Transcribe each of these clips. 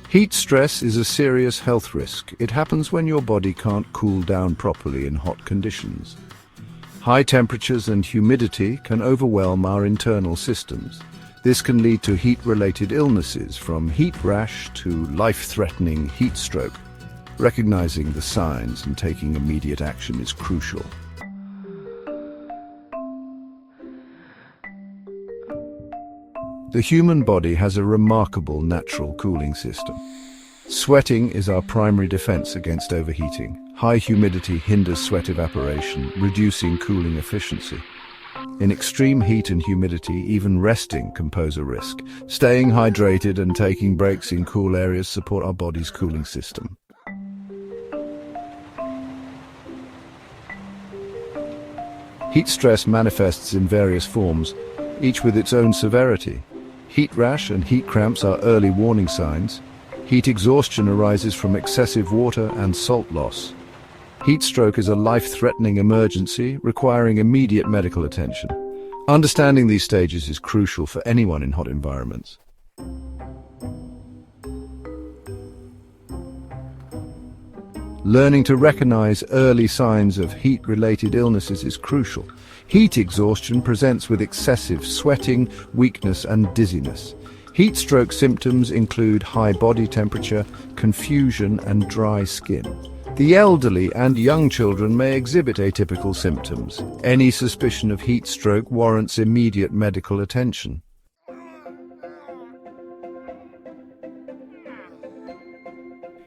Heat stress is a serious health risk. It happens when your body can't cool down properly in hot conditions. High temperatures and humidity can overwhelm our internal systems. This can lead to heat-related illnesses, from heat rash to life-threatening heat stroke. Recognizing the signs and taking immediate action is crucial. The human body has a remarkable natural cooling system. Sweating is our primary defense against overheating. High humidity hinders sweat evaporation, reducing cooling efficiency. In extreme heat and humidity, even resting can pose a risk. Staying hydrated and taking breaks in cool areas support our body's cooling system. Heat stress manifests in various forms, each with its own severity. Heat rash and heat cramps are early warning signs. Heat exhaustion arises from excessive water and salt loss. Heat stroke is a life-threatening emergency requiring immediate medical attention. Understanding these stages is crucial for anyone in hot environments. Learning to recognize early signs of heat-related illnesses is crucial. Heat exhaustion presents with excessive sweating, weakness, and dizziness. Heat stroke symptoms include high body temperature, confusion, and dry skin. The elderly and young children may exhibit atypical symptoms. Any suspicion of heat stroke warrants immediate medical attention.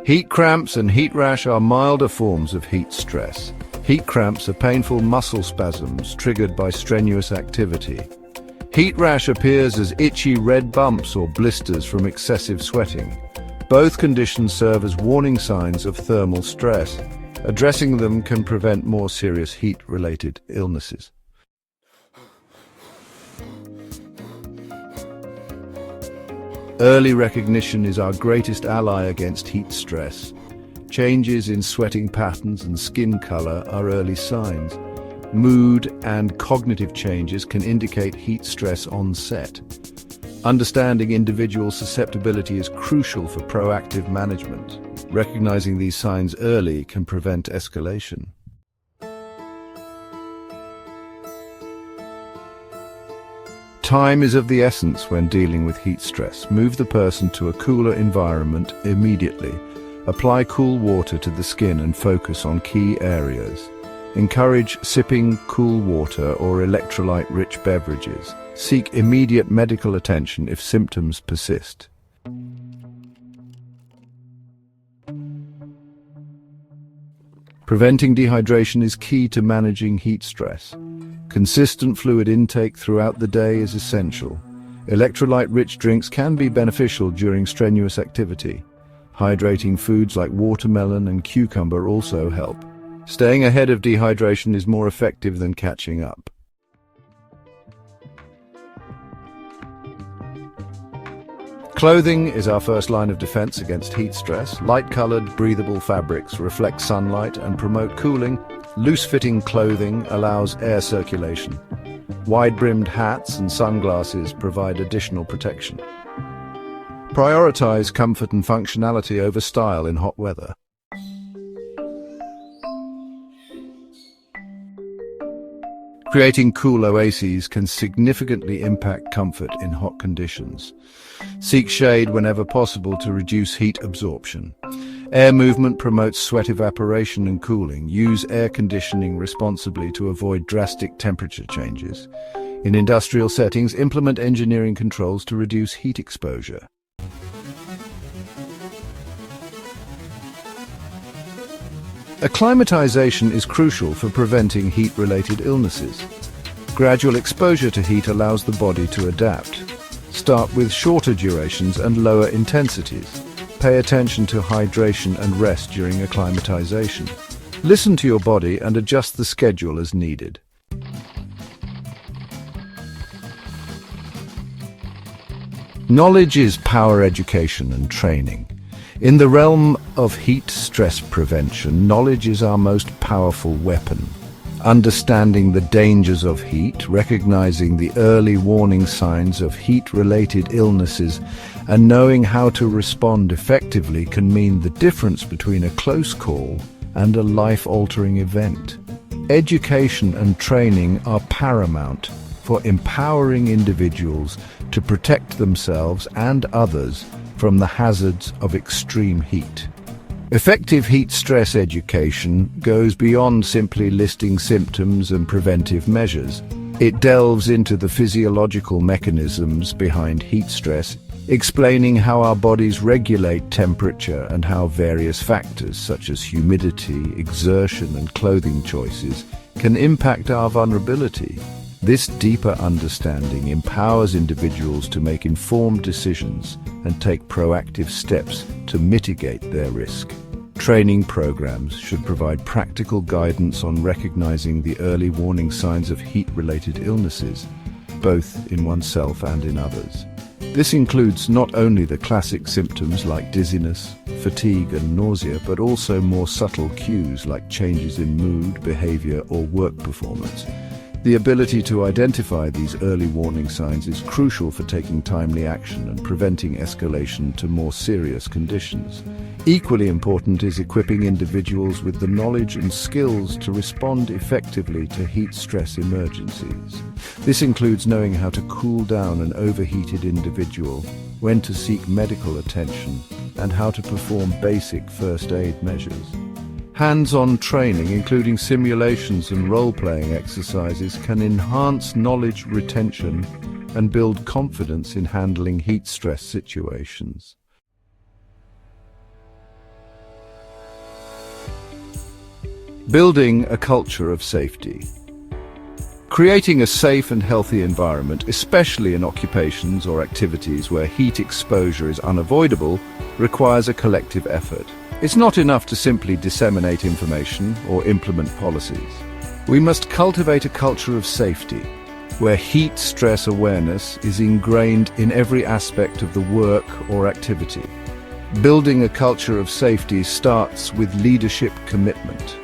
Heat cramps and heat rash are milder forms of heat stress. Heat cramps are painful muscle spasms triggered by strenuous activity. Heat rash appears as itchy red bumps or blisters from excessive sweating. Both conditions serve as warning signs of thermal stress. Addressing them can prevent more serious heat-related illnesses. Early recognition is our greatest ally against heat stress. Changes in sweating patterns and skin color are early signs. Mood and cognitive changes can indicate heat stress onset. Understanding individual susceptibility is crucial for proactive management. Recognizing these signs early can prevent escalation. Time is of the essence when dealing with heat stress. Move the person to a cooler environment immediately. Apply cool water to the skin and focus on key areas. Encourage sipping cool water or electrolyte-rich beverages. Seek immediate medical attention if symptoms persist. Preventing dehydration is key to managing heat stress. Consistent fluid intake throughout the day is essential. Electrolyte-rich drinks can be beneficial during strenuous activity. Hydrating foods like watermelon and cucumber also help. Staying ahead of dehydration is more effective than catching up. Clothing is our first line of defense against heat stress. Light-colored, breathable fabrics reflect sunlight and promote cooling. Loose-fitting clothing allows air circulation. Wide-brimmed hats and sunglasses provide additional protection. Prioritize comfort and functionality over style in hot weather. Creating cool oases can significantly impact comfort in hot conditions. Seek shade whenever possible to reduce heat absorption. Air movement promotes sweat evaporation and cooling. Use air conditioning responsibly to avoid drastic temperature changes. In industrial settings, implement engineering controls to reduce heat exposure. Acclimatization is crucial for preventing heat-related illnesses. Gradual exposure to heat allows the body to adapt. Start with shorter durations and lower intensities. Pay attention to hydration and rest during acclimatization. Listen to your body and adjust the schedule as needed. Knowledge is power. Education and training. In the realm of heat stress prevention, knowledge is our most powerful weapon. Understanding the dangers of heat, recognizing the early warning signs of heat-related illnesses, and knowing how to respond effectively can mean the difference between a close call and a life-altering event. Education and training are paramount for empowering individuals to protect themselves and others from the hazards of extreme heat. Effective heat stress education goes beyond simply listing symptoms and preventive measures. It delves into the physiological mechanisms behind heat stress, explaining how our bodies regulate temperature and how various factors such as humidity, exertion, and clothing choices can impact our vulnerability. This deeper understanding empowers individuals to make informed decisions and take proactive steps to mitigate their risk. Training programs should provide practical guidance on recognizing the early warning signs of heat-related illnesses, both in oneself and in others. This includes not only the classic symptoms like dizziness, fatigue, and nausea, but also more subtle cues like changes in mood, behavior, or work performance. The ability to identify these early warning signs is crucial for taking timely action and preventing escalation to more serious conditions. Equally important is equipping individuals with the knowledge and skills to respond effectively to heat stress emergencies. This includes knowing how to cool down an overheated individual, when to seek medical attention, and how to perform basic first aid measures. Hands-on training, including simulations and role-playing exercises, can enhance knowledge retention and build confidence in handling heat stress situations. Building a culture of safety. Creating a safe and healthy environment, especially in occupations or activities where heat exposure is unavoidable, requires a collective effort. It's not enough to simply disseminate information or implement policies. We must cultivate a culture of safety, where heat stress awareness is ingrained in every aspect of the work or activity. Building a culture of safety starts with leadership commitment.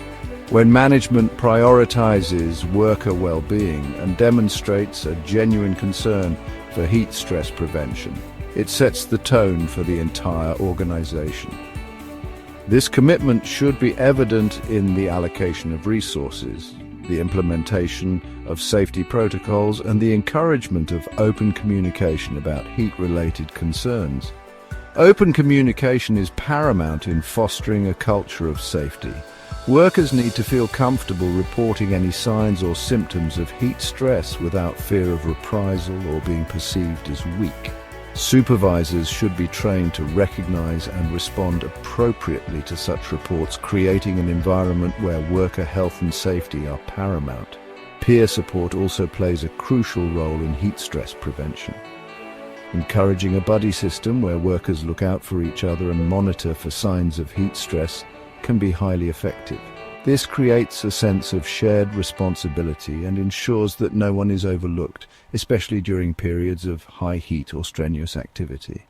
When management prioritizes worker well-being and demonstrates a genuine concern for heat stress prevention, it sets the tone for the entire organization. This commitment should be evident in the allocation of resources, the implementation of safety protocols, and the encouragement of open communication about heat-related concerns. Open communication is paramount in fostering a culture of safety. Workers need to feel comfortable reporting any signs or symptoms of heat stress without fear of reprisal or being perceived as weak. Supervisors should be trained to recognize and respond appropriately to such reports, creating an environment where worker health and safety are paramount. Peer support also plays a crucial role in heat stress prevention. Encouraging a buddy system where workers look out for each other and monitor for signs of heat stress can be highly effective. This creates a sense of shared responsibility and ensures that no one is overlooked, especially during periods of high heat or strenuous activity.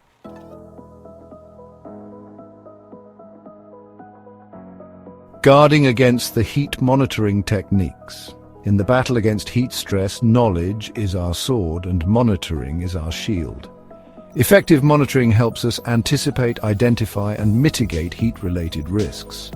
Guarding against the heat monitoring techniques. In the battle against heat stress, knowledge is our sword and monitoring is our shield. Effective monitoring helps us anticipate, identify, and mitigate heat-related risks.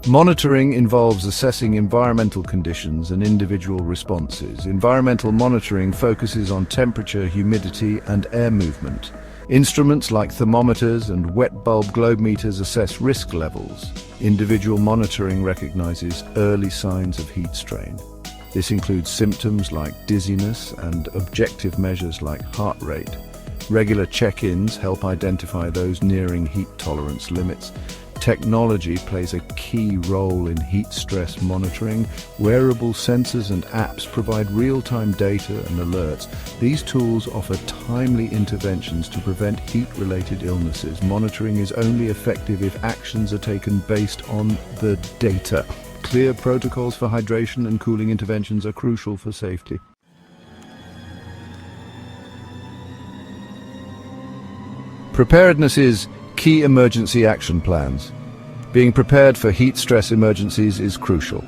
Monitoring involves assessing environmental conditions and individual responses. Environmental monitoring focuses on temperature, humidity, and air movement. Instruments like thermometers and wet bulb globe meters assess risk levels. Individual monitoring recognizes early signs of heat strain. This includes symptoms like dizziness and objective measures like heart rate. Regular check-ins help identify those nearing heat tolerance limits. Technology plays a key role in heat stress monitoring. Wearable sensors and apps provide real-time data and alerts. These tools offer timely interventions to prevent heat-related illnesses. Monitoring is only effective if actions are taken based on the data. Clear protocols for hydration and cooling interventions are crucial for safety. Preparedness is key emergency action plans. Being prepared for heat stress emergencies is crucial.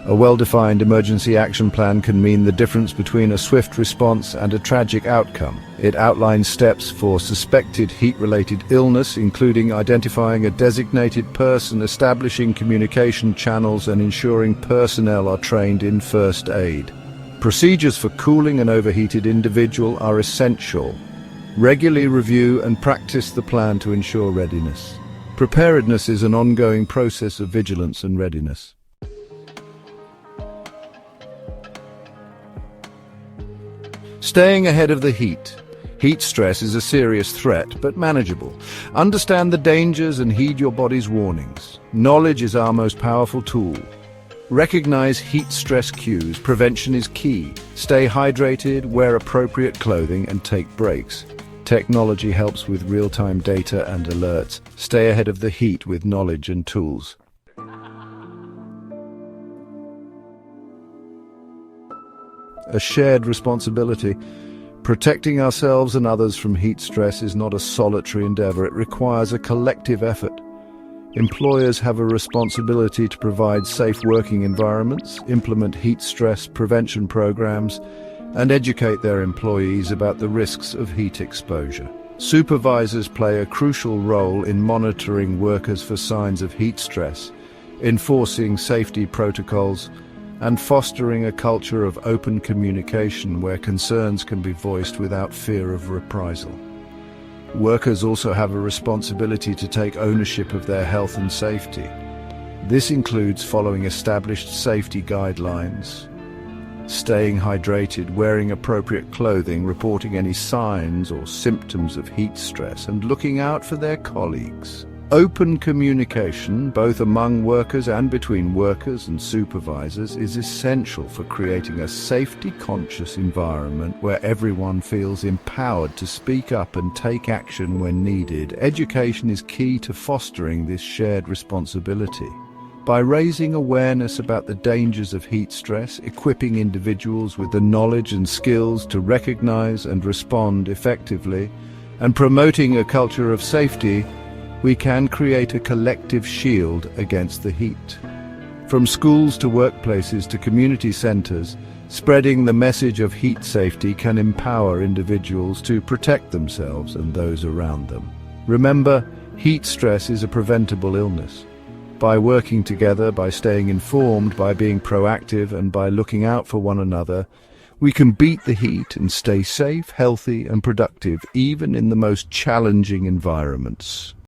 A well-defined emergency action plan can mean the difference between a swift response and a tragic outcome. It outlines steps for suspected heat-related illness, including identifying a designated person, establishing communication channels, and ensuring personnel are trained in first aid. Procedures for cooling an overheated individual are essential. Regularly review and practice the plan to ensure readiness. Preparedness is an ongoing process of vigilance and readiness. Staying ahead of the heat. Heat stress is a serious threat, but manageable. Understand the dangers and heed your body's warnings. Knowledge is our most powerful tool. Recognize heat stress cues. Prevention is key. Stay hydrated, wear appropriate clothing, and take breaks. Technology helps with real-time data and alerts. Stay ahead of the heat with knowledge and tools. A shared responsibility. Protecting ourselves and others from heat stress is not a solitary endeavor. It requires a collective effort. Employers have a responsibility to provide safe working environments, implement heat stress prevention programs, and educate their employees about the risks of heat exposure. Supervisors play a crucial role in monitoring workers for signs of heat stress, enforcing safety protocols, and fostering a culture of open communication where concerns can be voiced without fear of reprisal. Workers also have a responsibility to take ownership of their health and safety. This includes following established safety guidelines, staying hydrated, wearing appropriate clothing, reporting any signs or symptoms of heat stress, and looking out for their colleagues. Open communication, both among workers and between workers and supervisors, is essential for creating a safety-conscious environment where everyone feels empowered to speak up and take action when needed. Education is key to fostering this shared responsibility. By raising awareness about the dangers of heat stress, equipping individuals with the knowledge and skills to recognize and respond effectively, and promoting a culture of safety, we can create a collective shield against the heat. From schools to workplaces to community centers, spreading the message of heat safety can empower individuals to protect themselves and those around them. Remember, heat stress is a preventable illness. By working together, by staying informed, by being proactive, and by looking out for one another, we can beat the heat and stay safe, healthy, and productive, even in the most challenging environments.